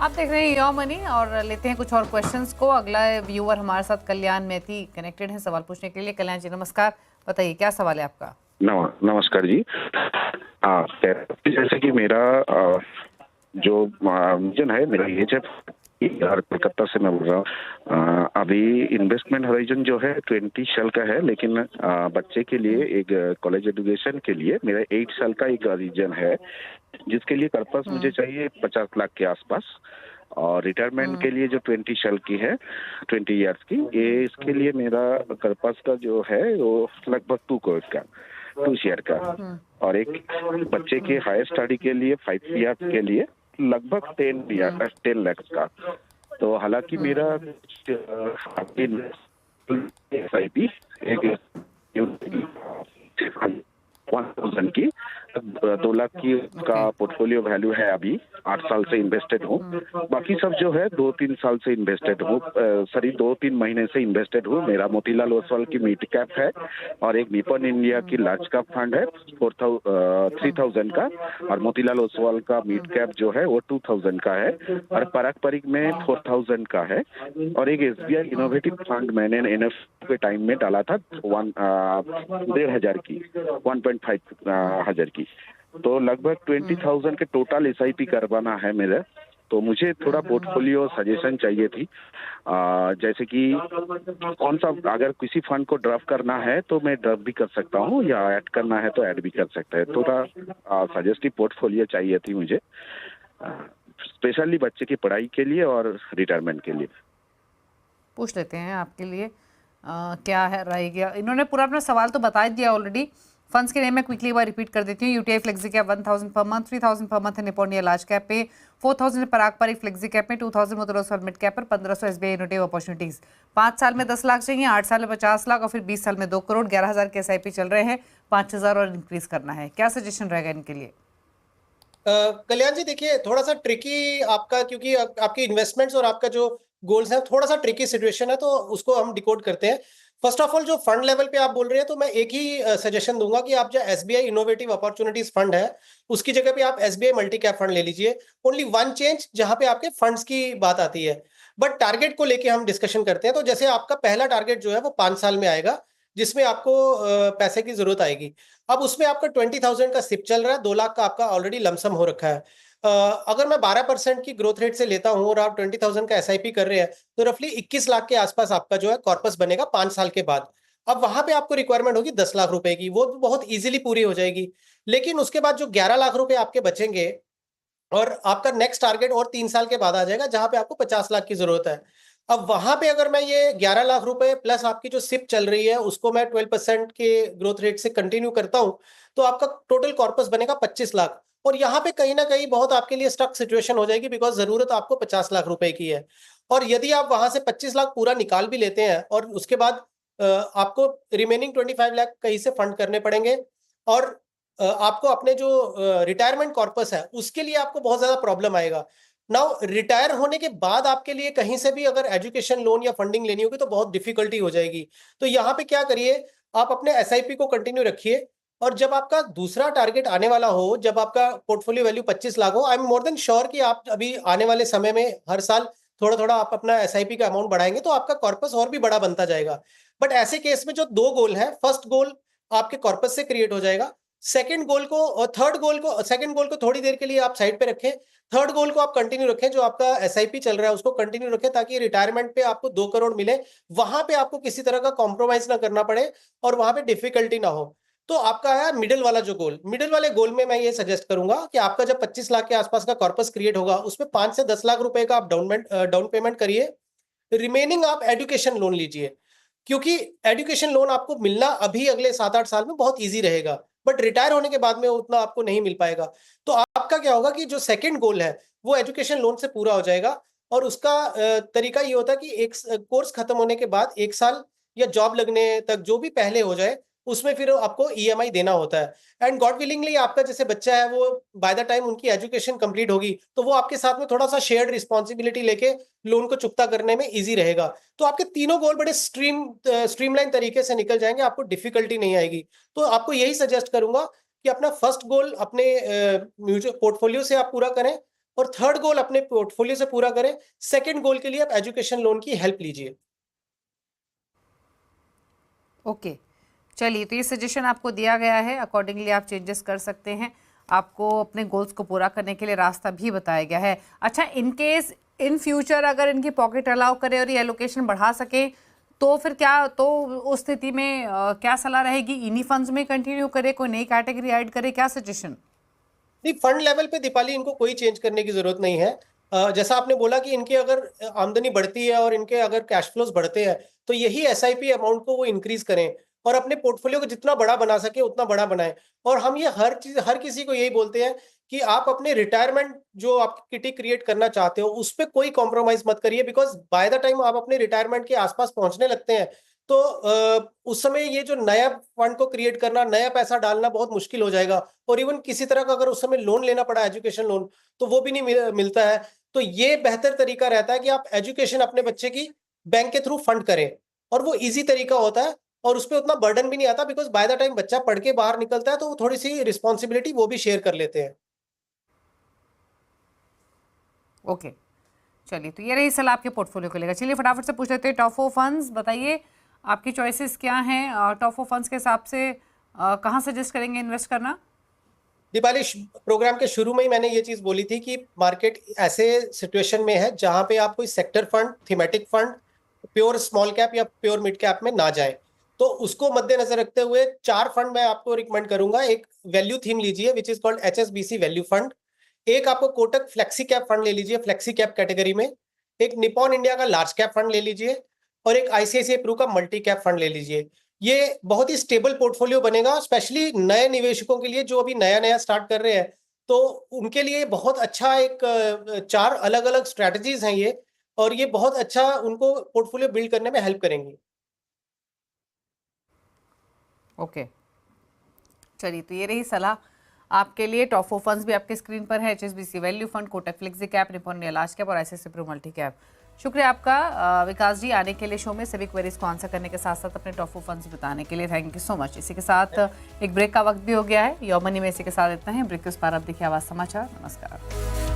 आप देख रहे हैं योर मनी और लेते हैं कुछ और क्वेश्चंस को। अगला व्यूअर हमारे साथ कल्याण मैथी कनेक्टेड है सवाल पूछने के लिए। कल्याण जी नमस्कार, बताइए क्या सवाल है आपका। नमस्कार जी। जैसे कि मेरा जो विजन है, मेरा एज है और कोलकाता से मैं बोल रहा हूँ। अभी इन्वेस्टमेंट हॉराइजन जो है 20 साल का है, लेकिन बच्चे के लिए एक कॉलेज एजुकेशन के लिए मेरा 8 साल का एक रीजन है, जिसके लिए पर्पस मुझे चाहिए 50 लाख के आसपास। और रिटायरमेंट के लिए जो 20 साल की है, 20 इयर्स की, ये इसके लिए मेरा पर्पस का जो है वो लगभग 2 करोड़ का, 2 शेयर का। और एक बच्चे के हायर स्टडी के लिए 5 इयर्स के लिए लगभग 10 लाख का। तो हालांकि मेरा SIP एक 1000 की 2 लाख की का पोर्टफोलियो वैल्यू है। अभी 8 साल से इन्वेस्टेड हूँ। बाकी सब जो है 2-3 साल से इन्वेस्टेड हूँ, 2-3 महीने से इन्वेस्टेड हूँ। मेरा मोतीलाल ओसवाल की मिड कैप है और एक निपन इंडिया की लार्ज कैप फंड है 3000 का, और मोतीलाल ओसवाल का मिड कैप जो है वो 2000 का है, और पराग परिक में 4000 का है। और एक SBI इनोवेटिव फंड मैंने NF के टाइम में डाला था 1,500 की, 1,500 की। तो लगभग 20,000 के टोटल SIP करवाना है मेरा। तो मुझे थोड़ा पोर्टफोलियो सजेशन चाहिए थी, जैसे कि कौन सा, अगर किसी फंड को ड्राफ्ट करना है तो मैं ड्राफ्ट भी कर सकता हूँ, या ऐड करना है तो ऐड भी कर सकता है। थोड़ा सजेस्टिव पोर्टफोलियो चाहिए थी मुझे, स्पेशली बच्चे की पढ़ाई के लिए और रिटायरमेंट के लिए। पूछ लेते हैं आपके लिए क्या है रह गया। इन्होंने पूरा अपना सवाल तो बता दिया ऑलरेडी। फंड्स के नेम मैं क्विकली बार रिपीट कर देती हूँ। UTI flexi cap 1000 per month, 3000 per month है निपॉन इंडिया लार्ज कैप पे, 4000 पराग पर एक फ्लेक्सी कैप में, 2000 मोतीलाल मिड कैप पर, 1500 SBI इनोवेटिव अपॉर्चुनिटीज। 5 साल में 10 लाख चाहिए, 8 साल में 50 लाख और फिर 20 साल में 2 करोड़। 11,000 के SIP चल रहे हैं, 5,000 और इंक्रीज करना है। क्या सजेशन रहेगा इनके लिए? कल्याण जी देखिए, थोड़ा सा ट्रिकी आपका, क्योंकि आपकी इन्वेस्टमेंट्स और आपका जो गोल्स है थोड़ा सा ट्रिकी सिचुएशन है, तो उसको हम डिकोड करते हैं। फर्स्ट ऑफ ऑल, जो फंड लेवल पे आप बोल रहे हैं, तो मैं एक ही सजेशन दूंगा कि आप जो SBI इनोवेटिव अपॉर्चुनिटीज फंड है उसकी जगह पे आप SBI मल्टी कैप फंड ले लीजिए। ओनली वन चेंज जहां पे आपके फंड्स की बात आती है, बट टारगेट को लेके हम डिस्कशन करते हैं। तो जैसे आपका पहला टारगेट जो है वो 5 साल में आएगा, जिसमें आपको पैसे की जरूरत आएगी। अब उसमें आपका 20,000 का सिप चल रहा है, 2 लाख का आपका ऑलरेडी लमसम हो रखा है। अगर मैं 12% की ग्रोथ रेट से लेता हूं और आप 20,000 का SIP कर रहे हैं, तो रफली 21 लाख के आसपास आपका जो है कॉर्पस बनेगा 5 साल के बाद। अब वहां पे आपको रिक्वायरमेंट होगी 10 लाख रुपए की, वो बहुत इजीली पूरी हो जाएगी। लेकिन उसके बाद जो 11 लाख रुपए आपके बचेंगे, और आपका नेक्स्ट टारगेट और 3 साल के बाद आ जाएगा जहां पे आपको 50 लाख की जरूरत है। अब वहां पे अगर मैं ये 11 लाख रुपए प्लस आपकी जो सिप चल रही है उसको मैं 12% के ग्रोथ रेट से कंटिन्यू करता हूं, तो आपका टोटल कॉर्पस बनेगा 25 लाख। और यहाँ पे कहीं ना कहीं बहुत आपके लिए स्टक सिचुएशन हो जाएगी, बिकॉज जरूरत आपको 50 लाख रुपए की है। और यदि आप वहां से 25 लाख पूरा निकाल भी लेते हैं और उसके बाद आपको रिमेनिंग 25 लाख कहीं से फंड करने पड़ेंगे, और आपको अपने जो रिटायरमेंट कॉर्पस है उसके लिए आपको बहुत ज्यादा प्रॉब्लम आएगा। नाउ रिटायर होने के बाद आपके लिए कहीं से भी अगर एजुकेशन लोन या फंडिंग लेनी होगी तो बहुत डिफिकल्टी हो जाएगी। तो यहाँ पे क्या करिए, आप अपने SIP को कंटिन्यू रखिए, और जब आपका दूसरा टारगेट आने वाला हो, जब आपका पोर्टफोलियो वैल्यू 25 लाख हो, I am more than sure कि आप अभी आने वाले समय में हर साल थोड़ा थोड़ा आप अपना SIP का अमाउंट बढ़ाएंगे तो आपका कॉर्पस और भी बड़ा बनता जाएगा। बट ऐसे केस में जो 2 गोल है, फर्स्ट गोल आपके कॉर्पस से क्रिएट हो जाएगा, सेकंड गोल को और थर्ड गोल को, सेकंड गोल को थोड़ी देर के लिए आप साइड पे रखें, थर्ड गोल को आप कंटिन्यू रखें, जो आपका SIP चल रहा है उसको कंटिन्यू रखें, ताकि रिटायरमेंट पे आपको 2 करोड़ मिले, वहां पे आपको किसी तरह का कॉम्प्रोमाइज ना करना पड़े और वहां पे डिफिकल्टी ना हो। तो आपका आया मिडिल वाला जो गोल। मिडिल वाले गोल में मैं ये सजेस्ट करूंगा कि आपका जब 25 लाख के आसपास का कॉर्पस क्रिएट होगा, उसमें 5 से 10 लाख रुपए का आप डाउन पेमेंट करिए, रिमेनिंग आप एजुकेशन लोन लीजिए, क्योंकि एजुकेशन लोन आपको मिलना अभी अगले 7-8 साल में बहुत इजी रहेगा, बट रिटायर होने के बाद में उतना आपको नहीं मिल पाएगा। तो आपका क्या होगा कि जो सेकंड गोल है वो एजुकेशन लोन से पूरा हो जाएगा, और उसका तरीका ये होता है कि एक कोर्स खत्म होने के बाद 1 साल या जॉब लगने तक जो भी पहले हो जाए उसमें फिर आपको EMI देना होता है। एंड गॉड विलिंगली आपका जैसे बच्चा है वो बाय द टाइम उनकी एजुकेशन कंप्लीट होगी तो वो आपके साथ में थोड़ा सा शेयर्ड रिस्पॉन्सिबिलिटी लेके लोन को चुकता करने में इजी रहेगा। तो आपके तीनों गोल बड़े स्ट्रीमलाइन तरीके से निकल जाएंगे, आपको डिफिकल्टी नहीं आएगी। तो आपको यही सजेस्ट करूंगा कि अपना फर्स्ट गोल अपने म्यूचुअल पोर्टफोलियो से आप पूरा करें, और थर्ड गोल अपने पोर्टफोलियो से पूरा करें। सेकंड गोल के लिए आप एजुकेशन लोन की हेल्प लीजिए। ओके, चलिए, तो ये सजेशन आपको दिया गया है, अकॉर्डिंगली आप चेंजेस कर सकते हैं। आपको अपने गोल्स को पूरा करने के लिए रास्ता भी बताया गया है। अच्छा, इन केस इन फ्यूचर अगर इनकी पॉकेट अलाउ करे और ये एलोकेशन बढ़ा सके तो फिर क्या, तो उस स्थिति में क्या सलाह रहेगी? इन्हीं फंड्स में कंटिन्यू करे, कोई नई कैटेगरी ऐड करे, क्या सजेशन? नहीं, फंड लेवल पे दीपाली इनको कोई चेंज करने की जरूरत नहीं है। जैसा आपने बोला कि इनकी अगर आमदनी बढ़ती है और इनके अगर कैश फ्लोज बढ़ते हैं तो यही एसआईपी अमाउंट को वो इंक्रीज करें और अपने पोर्टफोलियो को जितना बड़ा बना सके उतना बड़ा बनाएं। और हम ये हर किसी को यही बोलते हैं कि आप अपने रिटायरमेंट जो आप किटी क्रिएट करना चाहते हो उस पर कोई कॉम्प्रोमाइज मत करिए, बिकॉज बाय द टाइम आप अपने रिटायरमेंट के आसपास पहुंचने लगते हैं तो उस समय ये जो नया फंड को क्रिएट करना, नया पैसा डालना बहुत मुश्किल हो जाएगा। और इवन किसी तरह का अगर उस समय लोन लेना पड़ा, एजुकेशन लोन, तो वो भी नहीं मिलता है। तो ये बेहतर तरीका रहता है कि आप एजुकेशन अपने बच्चे की बैंक के थ्रू फंड करें और वो इजी तरीका होता है और उस पर उतना बर्डन भी नहीं आता, बिकॉज बाय द टाइम बच्चा पढ़ के बाहर निकलता है तो वो थोड़ी सी रिस्पॉन्सिबिलिटी वो भी शेयर कर लेते हैं। ओके, चलिए, तो ये रही सलाह आपके पोर्टफोलियो को लेकर। चलिए फटाफट से पूछ लेते हैं टॉप 4 फंड्स, बताइए आपकी चॉइसेस क्या हैं? टॉप 4 फंड्स के हिसाब से कहाँ सजेस्ट करेंगे इन्वेस्ट करना? दीपाली, प्रोग्राम के शुरू में ही मैंने ये चीज बोली थी कि मार्केट ऐसे सिचुएशन में है जहां पे आप कोई sector fund, thematic fund, pure small cap या प्योर मिड कैप में ना जाए। तो उसको मद्देनजर रखते हुए 4 फंड मैं आपको रिकमेंड करूंगा। एक वैल्यू थीम लीजिए which is called HSBC value fund. एक आपको कोटक फ्लेक्सी कैप फंड ले लीजिए, फ्लेक्सी कैप कैटेगरी में। एक निपॉन इंडिया का लार्ज कैप फंड ले लीजिए और एक आईसीआईसीआई प्रू का मल्टी कैप फंड ले लीजिए। ये बहुत ही स्टेबल पोर्टफोलियो बनेगा, स्पेशली नए निवेशकों के लिए जो अभी नया नया स्टार्ट कर रहे हैं, तो उनके लिए बहुत अच्छा एक 4 अलग अलग स्ट्रैटेजीज हैं ये, और ये बहुत अच्छा उनको पोर्टफोलियो बिल्ड करने में हेल्प करेंगी। ओके, चलिए, तो ये रही सलाह आपके लिए। टॉप 4 फंड्स भी आपके स्क्रीन पर है, HSBC value fund, Kotak flexi cap, Nippon India large cap और आईसीआईसीआई प्रू मल्टी कैप। शुक्रिया आपका विकास जी, आने के लिए शो में सभी क्वेरीज को आंसर करने के साथ साथ अपने टॉप 4 फंड्स बताने के लिए। Thank you so much. इसी के साथ एक ब्रेक का वक्त भी हो गया है। योर मनी में इसी के साथ इतना है। ब्रेक के उस पार अब देखिए आवाज समाचार। नमस्कार।